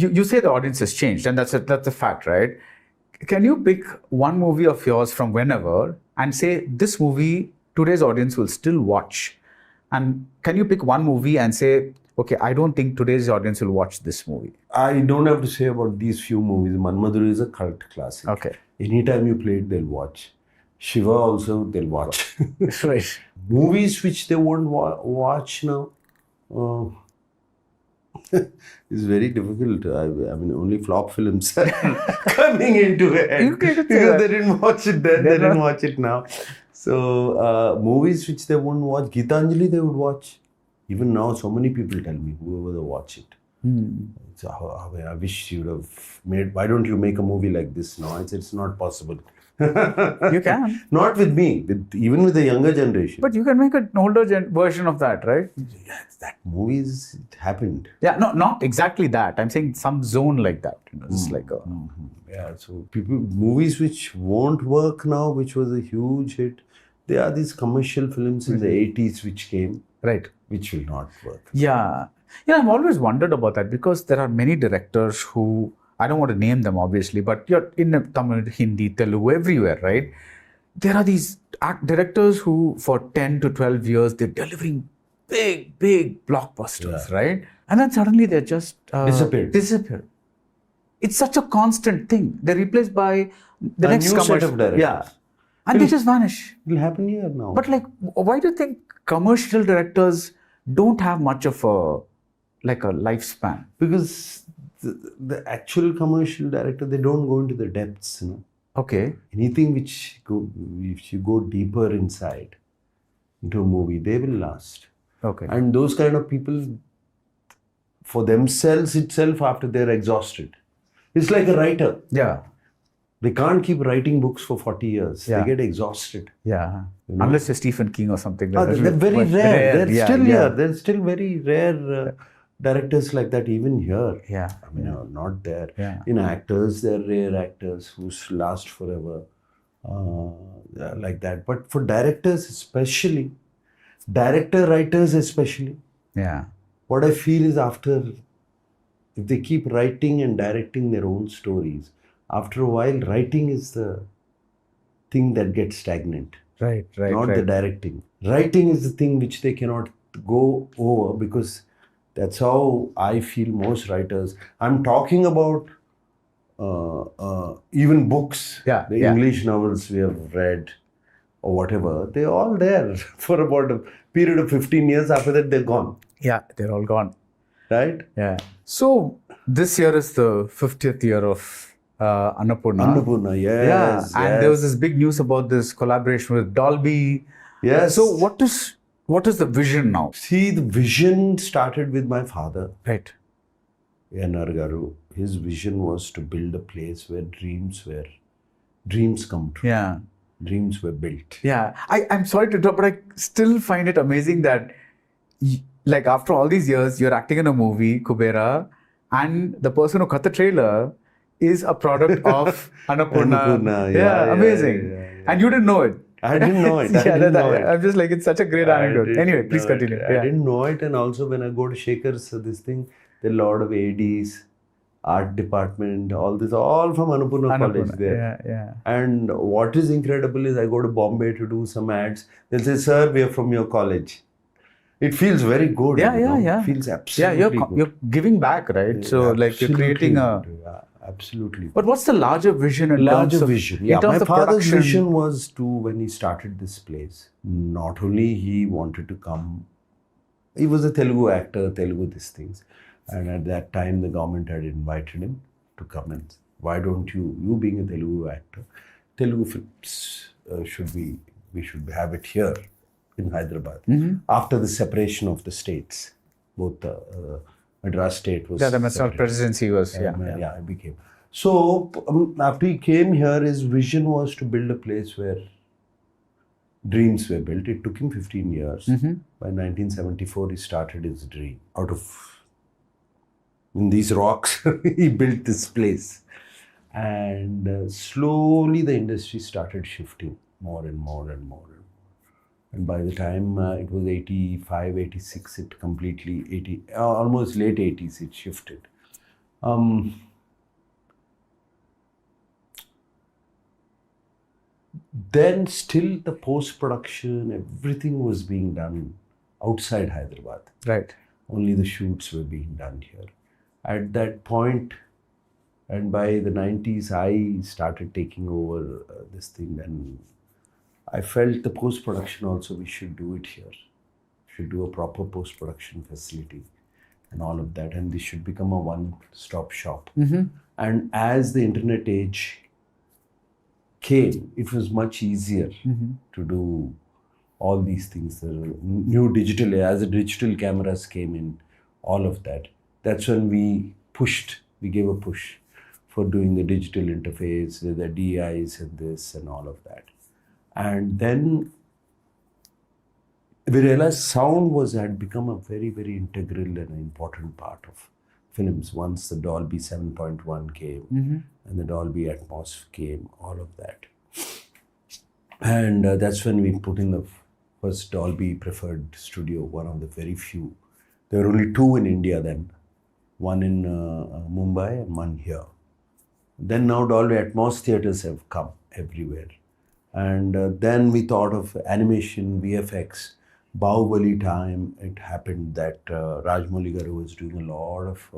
You say the audience has changed, and that's a fact, right? Can you pick one movie of yours from whenever and say this movie today's audience will still watch? And can you pick one movie and say, okay, I don't think today's audience will watch this movie? I don't have to say about these few movies. Manmadhuri is a cult classic. Okay. Anytime you play it, they'll watch. Shiva also, they'll watch. Right. Movies which they won't watch now, it's very difficult. I mean, only flop films are coming into it. Because they didn't watch it then, they didn't watch it now. So, movies which they won't watch, Gitanjali they would watch. Even now, so many people tell me, whoever they watch it. So, I wish you would have made, why don't you make a movie like this now? It's not possible. You can. Not with me, even with the younger generation. But you can make an older version of that, right? Yeah, that movies, it happened. Yeah, no, not exactly that. I'm saying some zone like that. It's like a... Yeah, so movies which won't work now, which was a huge hit, there are these commercial films in the 80s which came, right, which will not work. Yeah. I've always wondered about that because there are many directors who, I don't want to name them obviously, but you're in Tamil, Hindi, Telugu, everywhere, right? There are these directors who for 10 to 12 years, they're delivering big blockbusters, right? And then suddenly they're just disappear. It's such a constant thing. They're replaced by the next new commercial. set of directors. Yeah. And they just vanish. It will happen here now. But like, why do you think commercial directors don't have much of a lifespan? Because the actual commercial director, they don't go into the depths, Okay. Anything if you go deeper inside into a movie, they will last. Okay. And those kind of people, for themselves itself, after they're exhausted, it's like a writer. Yeah. They can't keep writing books for 40 years. Yeah. They get exhausted. Yeah. Unless you're Stephen King or something like that. They're very rare. They're still here. They're still very rare directors like that even here. Yeah. I mean, not there. Yeah. In actors, there are rare actors who last forever like that. But for directors especially, writers especially, what I feel is if they keep writing and directing their own stories, after a while, writing is the thing that gets stagnant. Right. Not the directing. Writing is the thing which they cannot go over because that's how I feel most writers. I'm talking about even books, the English novels we have read or whatever, they're all there for about a period of 15 years. After that, they're gone. Yeah, they're all gone. Right? Yeah. So, this year is the 50th year of Annapurna. Annapurna, yes. Yeah, and there was this big news about this collaboration with Dolby. Yes. So, what is the vision now? See, the vision started with my father. Right. Nagarjuna. His vision was to build a place where dreams come true. Yeah. Dreams were built. Yeah. I'm sorry to interrupt, but I still find it amazing that, like, after all these years, you're acting in a movie, Kubera, and the person who cut the trailer is a product of Annapurna. Yeah, amazing. Yeah. And you didn't know it. I didn't know it. I'm just like, it's such a great anecdote. Anyway, please continue. I didn't know it. And also when I go to Shakers, there are a lot of ADs, art department, all from Annapurna College there. Yeah. And what is incredible is I go to Bombay to do some ads. They'll say, sir, we are from your college. It feels very good. Yeah. It feels absolutely good. You're giving back, right? So like you're creating absolutely. But what's the larger vision in terms of vision? Yeah, my father's vision was to, when he started this place, not only he wanted to come, he was a Telugu actor, these things. And at that time, the government had invited him to come and, why don't you being a Telugu actor, Telugu films we should have it here in Hyderabad. After the separation of the states, both the Madras state was... the Madras presidency was... it became. So, after he came here, his vision was to build a place where dreams were built. It took him 15 years. By 1974, he started his dream. In these rocks, he built this place. And slowly the industry started shifting more and more and more. And by the time it was 85, 86, almost late 80s, it shifted. Then still the post-production, everything was being done outside Hyderabad. Right. Only the shoots were being done here. At that point, and by the 90s, I started taking over this thing, and I felt the post-production also, we should do it here. Should do a proper post-production facility and all of that, and this should become a one-stop shop. And as the internet age came, it was much easier to do all these things. The new digital, as the digital cameras came in, all of that. That's when we gave a push for doing the digital interface, the DIs and this and all of that. And then we realized sound had become a very, very integral and important part of films. Once the Dolby 7.1 came and the Dolby Atmos came, all of that. And that's when we put in the first Dolby preferred studio, one of the very few. There were only two in India then, one in Mumbai and one here. Then now Dolby Atmos theaters have come everywhere. And then we thought of animation, VFX. Bahubali time, it happened that Rajamouli Garu was doing a lot of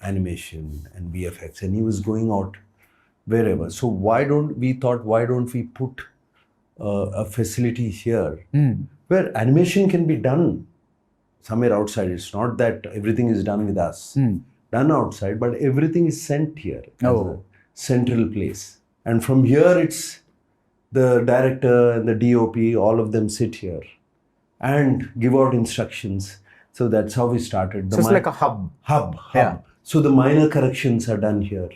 animation and VFX, and he was going out wherever. So why don't we put a facility here where animation can be done somewhere outside. It's not that everything is done with us, done outside, but everything is sent here as a central place. And from here, it's the director and the DOP, all of them sit here and give out instructions. So that's how we started. So it's like a hub. Hub. Yeah. So the minor corrections are done here.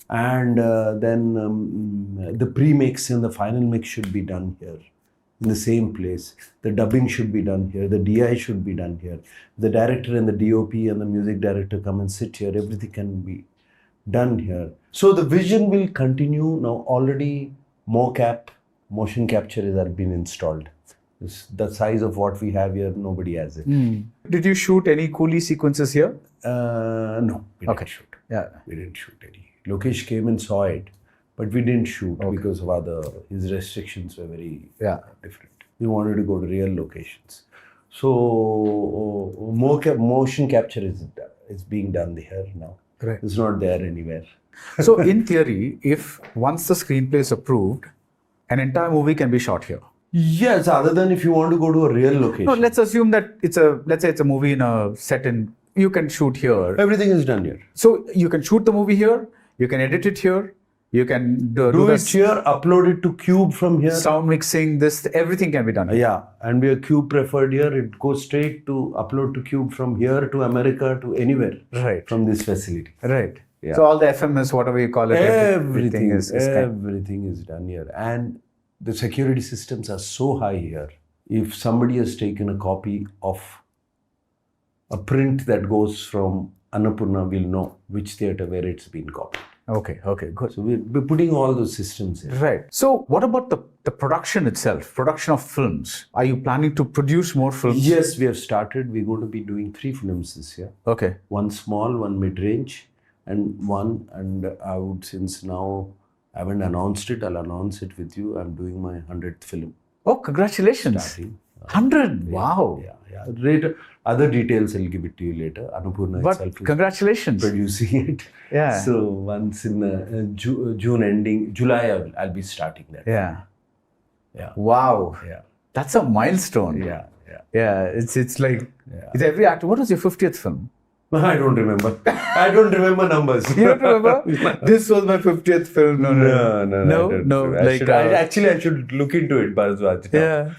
And then the pre-mix and the final mix should be done here in the same place. The dubbing should be done here. The DI should be done here. The director and the DOP and the music director come and sit here. Everything can be done here. So the vision will continue. Now already motion capture has been installed. The size of what we have here, nobody has it. Did you shoot any coolie sequences here? No, we didn't shoot. Yeah. We didn't shoot any. Lokesh came and saw it, but we didn't shoot because of his restrictions were very different. We wanted to go to real locations. So motion capture is being done here now. Right. It's not there anywhere. So in theory, if once the screenplay is approved, an entire movie can be shot here. Yes, other than if you want to go to a real location. No, let's assume that let's say it's a movie in a set in, you can shoot here. Everything is done here. So you can shoot the movie here, you can edit it here, you can do it here, upload it to Cube from here. Sound mixing, everything can be done here. Yeah, and we are Cube preferred here. It goes straight to upload to Cube from here to America to anywhere. Right. From this facility. Right. Yeah. So all the FMS, whatever you call it, everything is done here. And the security systems are so high here. If somebody has taken a copy of a print that goes from Annapurna, we'll know which theatre where it's been copied. Okay, good. So we're putting all those systems in. Right. So what about the production itself, production of films? Are you planning to produce more films? Yes, we have started. We're going to be doing 3 films this year. Okay. One small, one mid-range, and since now I haven't announced it, I'll announce it with you. I'm doing my 100th film. Oh, congratulations. Starting. 100? Wow. Yeah. Later, other details I'll give it to you later. Annapurna itself is congratulations. producing it. Yeah. So once in June ending, July, I'll be starting that. Yeah. Yeah. Wow. Yeah. That's a milestone. Yeah. It's like, it's every actor. What was your 50th film? I don't remember. I don't remember numbers. You don't remember? This was my 50th film. No. I should look into it, Baradwaj. Yeah.